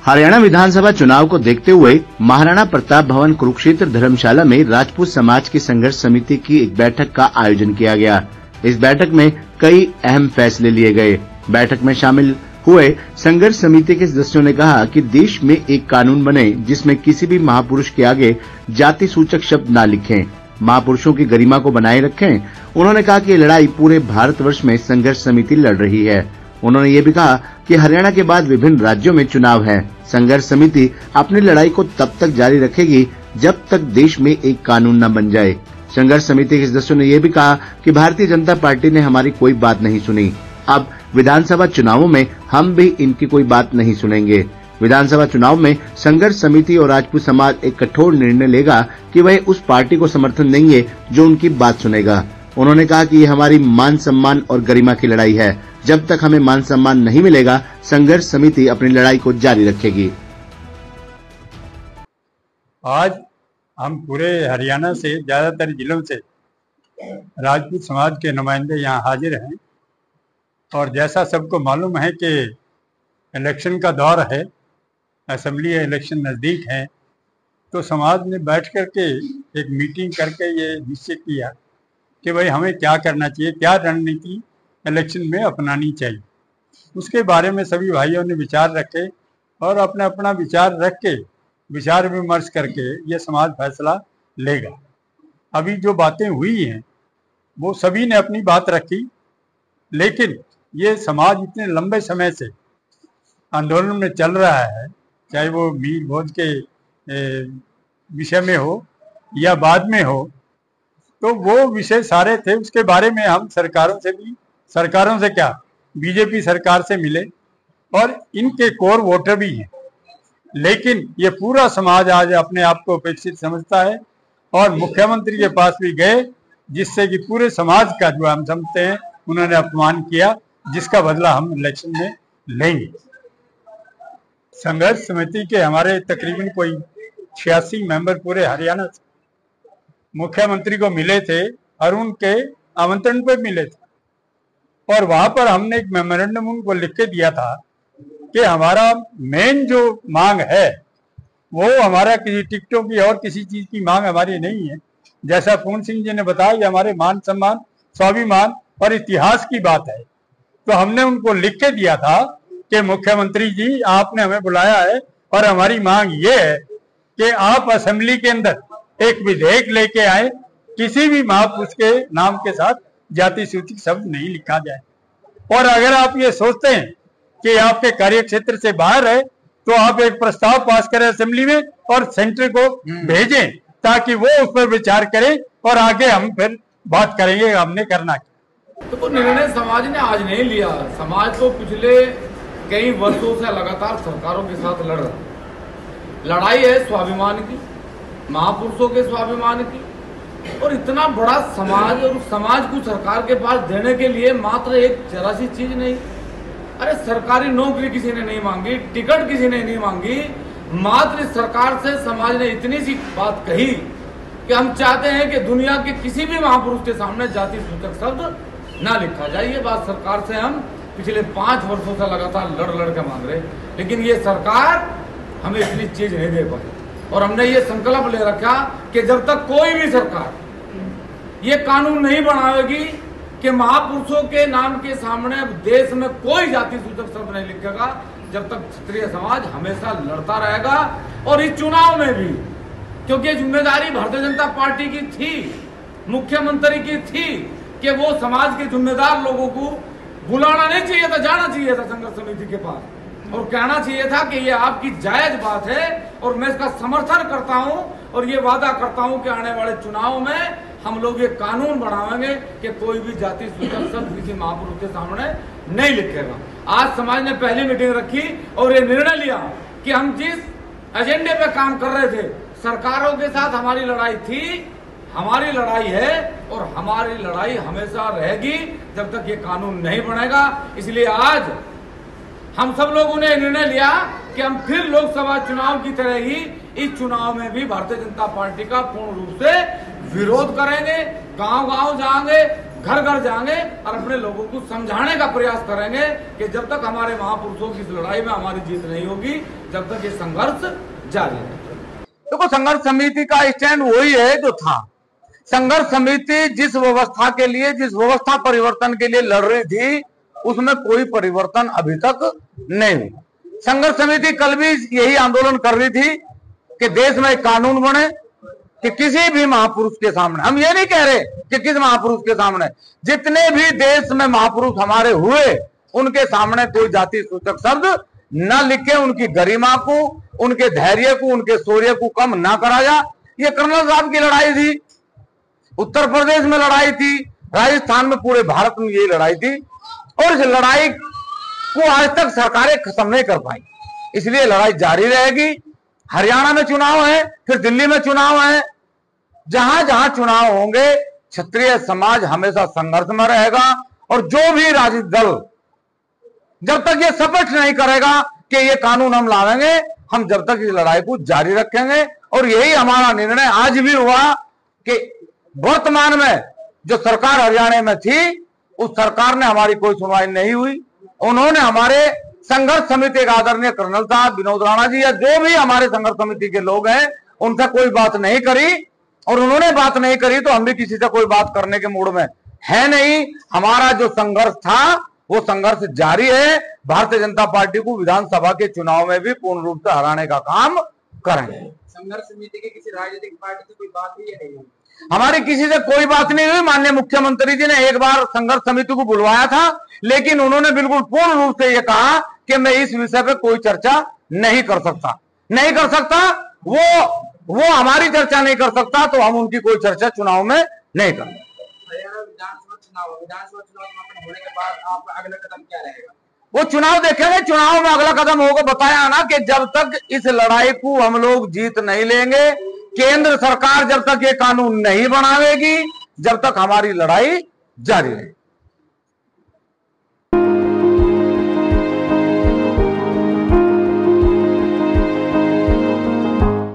हरियाणा विधानसभा चुनाव को देखते हुए महाराणा प्रताप भवन कुरुक्षेत्र धर्मशाला में राजपूत समाज की संघर्ष समिति की एक बैठक का आयोजन किया गया। इस बैठक में कई अहम फैसले लिए गए। बैठक में शामिल हुए संघर्ष समिति के सदस्यों ने कहा कि देश में एक कानून बने जिसमें किसी भी महापुरुष के आगे जाति सूचक शब्द न लिखें, महापुरुषों की गरिमा को बनाए रखें। उन्होंने कहा कि ये लड़ाई पूरे भारतवर्ष में संघर्ष समिति लड़ रही है। उन्होंने ये भी कहा कि हरियाणा के बाद विभिन्न राज्यों में चुनाव है। संघर्ष समिति अपनी लड़ाई को तब तक जारी रखेगी जब तक देश में एक कानून न बन जाए। संघर्ष समिति के सदस्यों ने यह भी कहा कि भारतीय जनता पार्टी ने हमारी कोई बात नहीं सुनी। अब विधानसभा चुनावों में हम भी इनकी कोई बात नहीं सुनेंगे। विधानसभा चुनाव में संघर्ष समिति और राजपूत समाज एक कठोर निर्णय लेगा कि वह उस पार्टी को समर्थन देंगे जो उनकी बात सुनेगा। उन्होंने कहा कि ये हमारी मान सम्मान और गरिमा की लड़ाई है। जब तक हमें मान सम्मान नहीं मिलेगा, संघर्ष समिति अपनी लड़ाई को जारी रखेगी। आज हम पूरे हरियाणा से ज्यादातर जिलों से राजपूत समाज के नुमाइंदे यहाँ हाजिर हैं और जैसा सबको मालूम है कि इलेक्शन का दौर है, असेंबली इलेक्शन नज़दीक है, तो समाज ने बैठ करके एक मीटिंग करके ये निश्चय किया कि भाई हमें क्या करना चाहिए, क्या रणनीति इलेक्शन में अपनानी चाहिए। उसके बारे में सभी भाइयों ने विचार रखे और अपना अपना विचार रख के विचार विमर्श करके ये समाज फैसला लेगा। अभी जो बातें हुई हैं वो सभी ने अपनी बात रखी, लेकिन ये समाज इतने लंबे समय से आंदोलन में चल रहा है, चाहे वो मीर भोज के विषय में हो या बाद में हो, तो वो विषय सारे थे। उसके बारे में हम सरकारों से क्या, बीजेपी सरकार से मिले और इनके कोर वोटर भी हैं, लेकिन ये पूरा समाज आज अपने आप को अपेक्षित समझता है और मुख्यमंत्री के पास भी गए, जिससे कि पूरे समाज का जो हम समझते हैं उन्होंने अपमान किया, जिसका बदला हम इलेक्शन में लेंगे। संघर्ष समिति के हमारे तकरीबन कोई 86 मेंबर पूरे हरियाणा से मुख्यमंत्री को मिले थे और उनके आमंत्रण पर मिले थे और वहां पर हमने एक मेमोरेंडम उनको लिख के दिया था कि हमारा मेन जो मांग है वो हमारा किसी टिकटों की और किसी चीज की मांग हमारी नहीं है। जैसा पूर्ण सिंह जी ने बताया, ये हमारे मान सम्मान, स्वाभिमान और इतिहास की बात है। तो हमने उनको लिख के दिया था कि मुख्यमंत्री जी, आपने हमें बुलाया है और हमारी मांग ये है कि आप असेंबली के अंदर एक विधेयक लेके आए, किसी भी महापुरुष के नाम के साथ जाति सूचक शब्द नहीं लिखा जाए। और अगर आप ये सोचते हैं कि आपके कार्य क्षेत्र से बाहर है, तो आप एक प्रस्ताव पास करें असेंबली में और सेंटर को भेजें ताकि वो उस पर विचार करें और आगे हम फिर बात करेंगे हमने करना क्या। तो निर्णय समाज ने आज नहीं लिया। समाज तो पिछले कई वर्षों से लगातार सरकारों के साथ लड़ रहा। लड़ाई है स्वाभिमान की, महापुरुषों के स्वाभिमान की, और इतना बड़ा समाज और समाज को सरकार के पास देने के लिए मात्र एक जरा सी चीज नहीं। अरे सरकारी नौकरी किसी ने नहीं मांगी, टिकट किसी ने नहीं मांगी, मात्र सरकार से समाज ने इतनी सी बात कही कि हम चाहते हैं कि दुनिया के किसी भी महापुरुष के सामने जाति सूचक शब्द ना लिखा जाए। ये बात सरकार से हम पिछले 5 वर्षों से लगातार लड़ के मांग रहे, लेकिन ये सरकार हमें इतनी चीज नहीं दे पाई। और हमने ये संकल्प ले रखा कि जब तक कोई भी सरकार ये कानून नहीं बनाएगी कि महापुरुषों के नाम के सामने देश में कोई जाति सूचक शब्द नहीं लिखेगा, जब तक क्षत्रिय समाज हमेशा लड़ता रहेगा। और इस चुनाव में भी, क्योंकि जिम्मेदारी भारतीय जनता पार्टी की थी, मुख्यमंत्री की थी कि वो समाज के जिम्मेदार लोगों को बुलाना नहीं चाहिए था, जाना चाहिए था संघर्ष समिति के पास और कहना चाहिए था कि ये आपकी जायज बात है और मैं इसका समर्थन करता हूं और ये वादा करता हूं कि आने वाले चुनाव में हम लोग ये कानून बनाएंगे कि कोई भी जाति सूचक शब्द किसी महापुरुष के सामने नहीं लिखेगा। आज समाज ने पहली मीटिंग रखी और ये निर्णय लिया कि हम जिस एजेंडे पे काम कर रहे थे, सरकारों के साथ हमारी लड़ाई थी, हमारी लड़ाई है और हमारी लड़ाई हमेशा रहेगी जब तक ये कानून नहीं बनेगा। इसलिए आज हम सब लोगों ने निर्णय लिया कि हम फिर लोकसभा चुनाव की तरह ही इस चुनाव में भी भारतीय जनता पार्टी का पूर्ण रूप से विरोध करेंगे, गांव-गांव जाएंगे, घर घर जाएंगे और अपने लोगों को समझाने का प्रयास करेंगे कि जब तक हमारे महापुरुषों की इस लड़ाई में हमारी जीत नहीं होगी, जब तक ये संघर्ष जारी है। देखो, संघर्ष समिति का स्टैंड वही है जो था। संघर्ष समिति जिस व्यवस्था के लिए, जिस व्यवस्था परिवर्तन के लिए लड़ रही थी, उसमें कोई परिवर्तन अभी तक नहीं हुआ। संघर्ष समिति कल भी यही आंदोलन कर रही थी कि देश में एक कानून बने कि किसी भी महापुरुष के सामने, हम ये नहीं कह रहे कि किस महापुरुष के सामने, जितने भी देश में महापुरुष हमारे हुए उनके सामने कोई जाति सूचक शब्द न लिखे, उनकी गरिमा को, उनके धैर्य को, उनके शौर्य को कम ना करा जा। ये कर्नल साहब की लड़ाई थी, उत्तर प्रदेश में लड़ाई थी, राजस्थान में, पूरे भारत में यही लड़ाई थी और इस लड़ाई को आज तक सरकारें खत्म नहीं कर पाई। इसलिए लड़ाई जारी रहेगी। हरियाणा में चुनाव है, फिर दिल्ली में चुनाव है, जहां जहां चुनाव होंगे क्षत्रिय समाज हमेशा संघर्ष में रहेगा। और जो भी राजनीतिक दल जब तक ये स्पष्ट नहीं करेगा कि ये कानून हम लाएंगे, हम जब तक इस लड़ाई को जारी रखेंगे। और यही हमारा निर्णय आज भी हुआ कि वर्तमान में जो सरकार हरियाणा में थी, उस सरकार ने हमारी कोई सुनवाई नहीं हुई। उन्होंने हमारे संघर्ष समिति के आदरणीय कर्नल साहब, विनोद राणा जी या जो भी हमारे संघर्ष समिति के लोग हैं, उनसे कोई बात नहीं करी। और उन्होंने बात नहीं करी तो हम भी किसी से कोई बात करने के मूड में है नहीं। हमारा जो संघर्ष था वो संघर्ष जारी है। भारतीय जनता पार्टी को विधानसभा के चुनाव में भी पूर्ण रूप से हराने का काम करेंगे। संघर्ष समिति की किसी राजनीतिक पार्टी से कोई बात हुई है? हमारी किसी से कोई बात नहीं हुई। माननीय मुख्यमंत्री जी ने एक बार संघर्ष समिति को बुलवाया था, लेकिन उन्होंने बिल्कुल पूर्ण रूप से ये कहा कि मैं इस विषय पे कोई चर्चा नहीं कर सकता। वो हमारी चर्चा नहीं कर सकता तो हम उनकी कोई चर्चा चुनाव में नहीं करेंगे। हरियाणा विधानसभा चुनाव होने के बाद आपका अगला कदम क्या रहेगा? वो चुनाव देखेंगे। चुनाव में अगला कदम होगा, बताया ना कि जब तक इस लड़ाई को हम लोग जीत नहीं लेंगे, केंद्र सरकार जब तक ये कानून नहीं बनावेगी, जब तक हमारी लड़ाई जारी रहेगी।